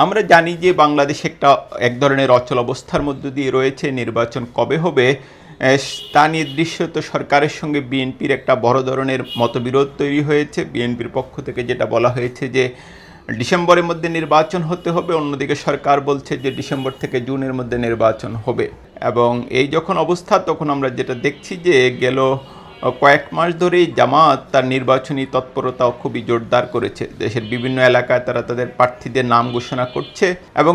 আমরা জানি যে বাংলাদেশ এক ধরনের অচল অবস্থার মধ্য দিয়ে রয়েছে। নির্বাচন কবে হবে তা নিয়ে দৃশ্যত সরকারের সঙ্গে বিএনপির একটা বড় ধরনের মতবিরোধ তৈরি হয়েছে। বিএনপির পক্ষ থেকে যেটা বলা হয়েছে যে ডিসেম্বরের মধ্যে নির্বাচন হতে হবে, অন্যদিকে সরকার বলছে যে ডিসেম্বর থেকে জুনের মধ্যে নির্বাচন হবে। এবং এই যখন অবস্থা, তখন আমরা যেটা দেখছি যে গেল কয়েক মাস ধরেই জামাত তার নির্বাচনী তৎপরতাও খুবই জোরদার করেছে। দেশের বিভিন্ন এলাকায় তারা তাদের প্রার্থীদের নাম ঘোষণা করছে এবং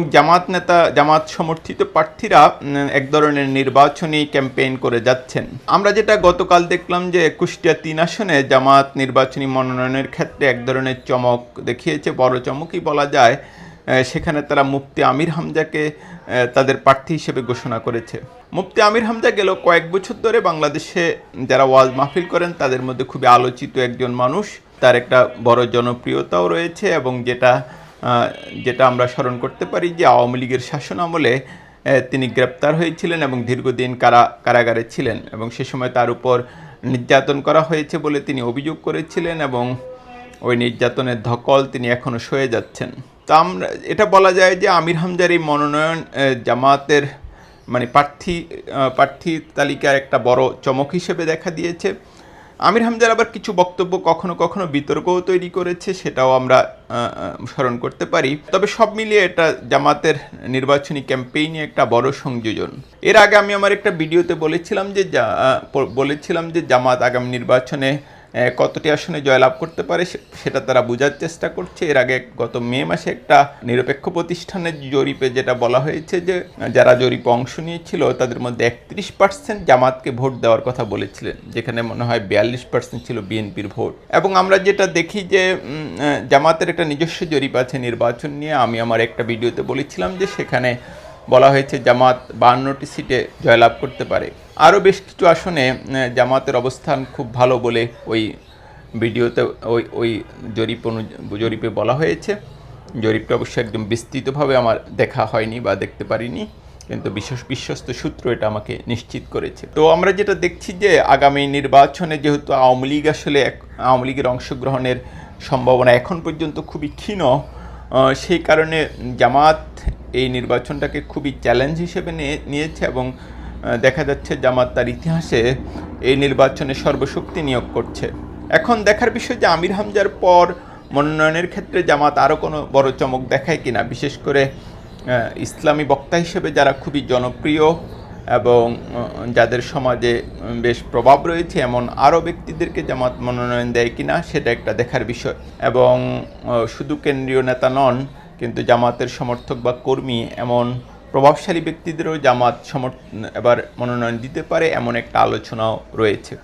জামাত সমর্থিত প্রার্থীরা এক ধরনের নির্বাচনী ক্যাম্পেইন করে যাচ্ছেন। আমরা যেটা গতকাল দেখলাম যে কুষ্টিয়া 3 আসনে জামাত নির্বাচনী মনোনয়নের ক্ষেত্রে এক ধরনের চমক দেখিয়েছে, বড় চমকই বলা যায়। সেখানে তারা মুফতি আমির হামজাকে তাদের প্রার্থী হিসেবে ঘোষণা করেছে। মুফতি আমির হামজা গেল কয়েক বছর ধরে বাংলাদেশে যারা ওয়াজ মাহফিল করেন তাদের মধ্যে খুবই আলোচিত একজন মানুষ। তার একটা বড় জনপ্রিয়তাও রয়েছে এবং যেটা আমরা স্মরণ করতে পারি যে আওয়ামী লীগের শাসন আমলে তিনি গ্রেপ্তার হয়েছিলেন এবং দীর্ঘদিন কারাগারে ছিলেন এবং সে সময় তার উপর নির্যাতন করা হয়েছে বলে তিনি অভিযোগ করেছিলেন এবং ওই নির্যাতনের ধকল তিনি এখনও সয়ে যাচ্ছেন। তা আমরা এটা বলা যায় যে আমির হামজার এই মনোনয়ন জামাতের প্রার্থী তালিকার একটা বড় চমক হিসেবে দেখা দিয়েছে। আমির হামজার আবার কিছু বক্তব্য কখনো কখনো বিতর্কও তৈরি করেছে, সেটাও আমরা স্মরণ করতে পারি। তবে সব মিলিয়ে এটা জামাতের নির্বাচনী ক্যাম্পেইনে একটা বড় সংযোজন। এর আগে আমি আমার একটা ভিডিওতে বলেছিলাম যে জামাত আগামী নির্বাচনে কতটি আসনে জয়লাভ করতে পারে সেটা তারা বোঝার চেষ্টা করছে। এর আগে গত মে মাসে একটা নিরপেক্ষ প্রতিষ্ঠানের জরিপে যেটা বলা হয়েছে যে যারা জরিপে অংশ নিয়েছিল তাদের মধ্যে 31% জামাতকে ভোট দেওয়ার কথা বলেছিলেন, যেখানে মনে হয় 42% ছিল বিএনপির ভোট। এবং আমরা যেটা দেখি যে জামাতের একটা নিজস্ব জরিপ আছে নির্বাচন নিয়ে। আমি আমার একটা ভিডিওতে বলেছিলাম যে সেখানে বলা হয়েছে জামাত 52টি সিটে জয়লাভ করতে পারে। আরও বেশ কিছু আসনে জামাতের অবস্থান খুব ভালো বলে ওই ভিডিওতে ওই জরিপে বলা হয়েছে। জরিপটা অবশ্যই একদম বিস্তৃতভাবে আমার দেখা হয়নি বা দেখতে পারিনি, কিন্তু বিশ্বস্ত সূত্র এটা আমাকে নিশ্চিত করেছে। তো আমরা যেটা দেখছি যে আগামী নির্বাচনে যেহেতু আওয়ামী লীগের অংশগ্রহণের সম্ভাবনা এখন পর্যন্ত খুবই ক্ষীণ, সেই কারণে জামাত এই নির্বাচনটাকে খুবই চ্যালেঞ্জ হিসেবে নিয়েছে এবং দেখা যাচ্ছে জামাত তার ইতিহাসে এই নির্বাচনে সর্বশক্তি নিয়োগ করছে। এখন দেখার বিষয় যে আমির হামজার পর মনোনয়নের ক্ষেত্রে জামাত আরও কোনো বড় চমক দেখায় কিনা, বিশেষ করে ইসলামী বক্তা হিসেবে যারা খুবই জনপ্রিয় এবং যাদের সমাজে বেশ প্রভাব রয়েছে এমন আরও ব্যক্তিদেরকে জামাত মনোনয়ন দেয় কিনা সেটা একটা দেখার বিষয়। এবং শুধু কেন্দ্রীয় নেতা নন, কিন্তু জামাতের সমর্থক বা কর্মী এমন প্রভাবশালী ব্যক্তিদেরও জামাত এবার মনোনয়ন দিতে পারে এমন একটা আলোচনাও রয়েছে।